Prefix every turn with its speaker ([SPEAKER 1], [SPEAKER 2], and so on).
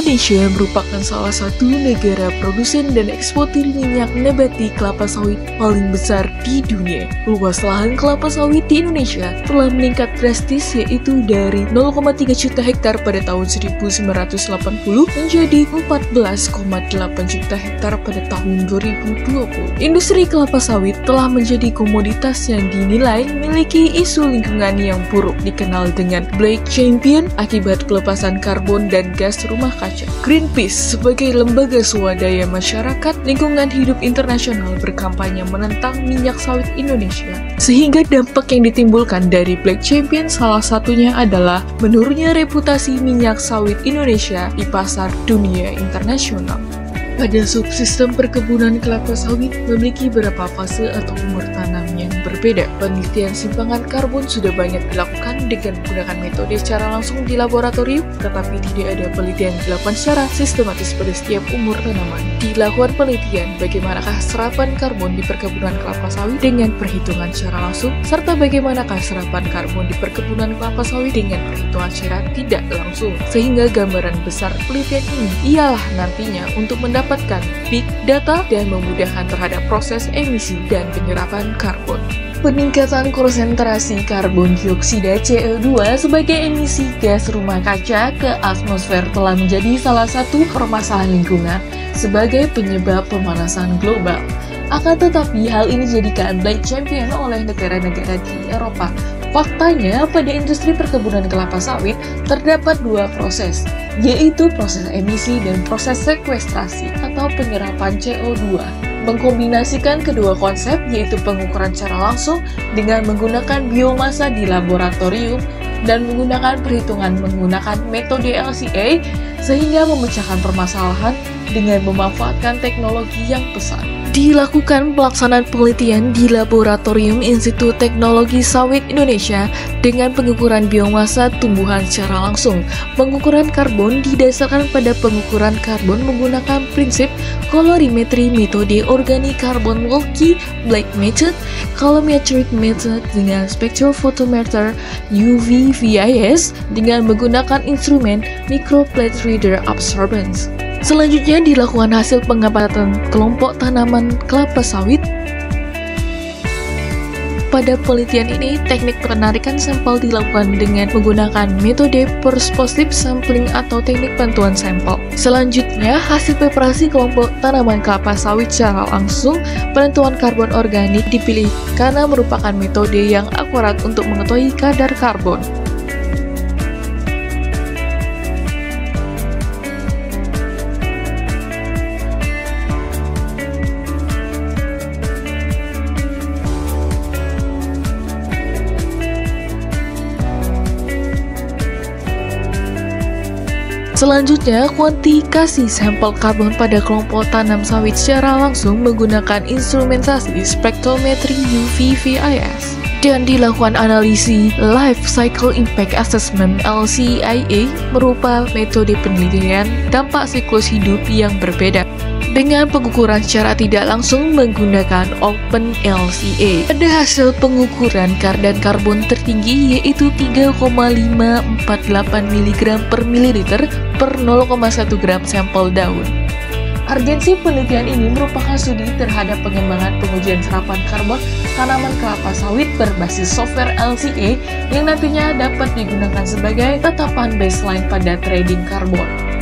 [SPEAKER 1] Indonesia merupakan salah satu negara produsen dan eksportir minyak nabati kelapa sawit paling besar di dunia. Luas lahan kelapa sawit di Indonesia telah meningkat drastis, yaitu dari 0,3 juta hektar pada tahun 1980 menjadi 14,8 juta hektar pada tahun 2020. Industri kelapa sawit telah menjadi komoditas yang dinilai memiliki isu lingkungan yang buruk, dikenal dengan Black Champion akibat pelepasan karbon dan gas rumah kaca. Greenpeace sebagai lembaga swadaya masyarakat lingkungan hidup internasional berkampanye menentang minyak sawit Indonesia. Sehingga dampak yang ditimbulkan dari Black Champion salah satunya adalah menurunnya reputasi minyak sawit Indonesia di pasar dunia internasional. Pada subsistem perkebunan kelapa sawit memiliki beberapa fase atau umur tanam yang berbeda. Penelitian simpangan karbon sudah banyak dilakukan dengan menggunakan metode secara langsung di laboratorium, tetapi tidak ada penelitian dilakukan secara sistematis pada setiap umur tanaman. Dilakukan penelitian bagaimanakah serapan karbon di perkebunan kelapa sawit dengan perhitungan secara langsung, serta bagaimanakah serapan karbon di perkebunan kelapa sawit dengan perhitungan secara tidak langsung. Sehingga gambaran besar penelitian ini ialah nantinya untuk mendapatkan big data dan memudahkan terhadap proses emisi dan penyerapan karbon. Peningkatan konsentrasi karbon dioksida CO2 sebagai emisi gas rumah kaca ke atmosfer telah menjadi salah satu permasalahan lingkungan sebagai penyebab pemanasan global. Akan tetapi, hal ini dijadikan Black Champion oleh negara-negara di Eropa. Faktanya, pada industri perkebunan kelapa sawit terdapat dua proses, yaitu proses emisi dan proses sekuestrasi atau penyerapan CO2. Mengkombinasikan kedua konsep, yaitu pengukuran secara langsung dengan menggunakan biomasa di laboratorium dan menggunakan perhitungan menggunakan metode LCA, sehingga memecahkan permasalahan dengan memanfaatkan teknologi yang pesat. Dilakukan pelaksanaan penelitian di Laboratorium Institut Teknologi Sawit Indonesia dengan pengukuran biomasa tumbuhan secara langsung. Pengukuran karbon didasarkan pada pengukuran karbon menggunakan prinsip kolorimetri, metode organik carbon walkie, Black method, colorimetric method dengan spektrofotometer, UV-VIS dengan menggunakan instrumen microplate reader absorbance. Selanjutnya dilakukan hasil pengamatan kelompok tanaman kelapa sawit. Pada penelitian ini, teknik penarikan sampel dilakukan dengan menggunakan metode perspective sampling atau teknik bantuan sampel. Selanjutnya, hasil preparasi kelompok tanaman kelapa sawit secara langsung, penentuan karbon organik dipilih karena merupakan metode yang akurat untuk mengetahui kadar karbon. Selanjutnya, kuantifikasi sampel karbon pada kelompok tanam sawit secara langsung menggunakan instrumentasi spektrometri UV-VIS dan dilakukan analisis Life Cycle Impact Assessment (LCIA) berupa metode penelitian dampak siklus hidup yang berbeda dengan pengukuran secara tidak langsung menggunakan Open LCA. Pada hasil pengukuran kadar karbon tertinggi yaitu 3,548 mg per mililiter per 0,1 gram sampel daun. Urgensi penelitian ini merupakan studi terhadap pengembangan pengujian serapan karbon tanaman kelapa sawit berbasis software LCA yang nantinya dapat digunakan sebagai tetapan baseline pada trading karbon.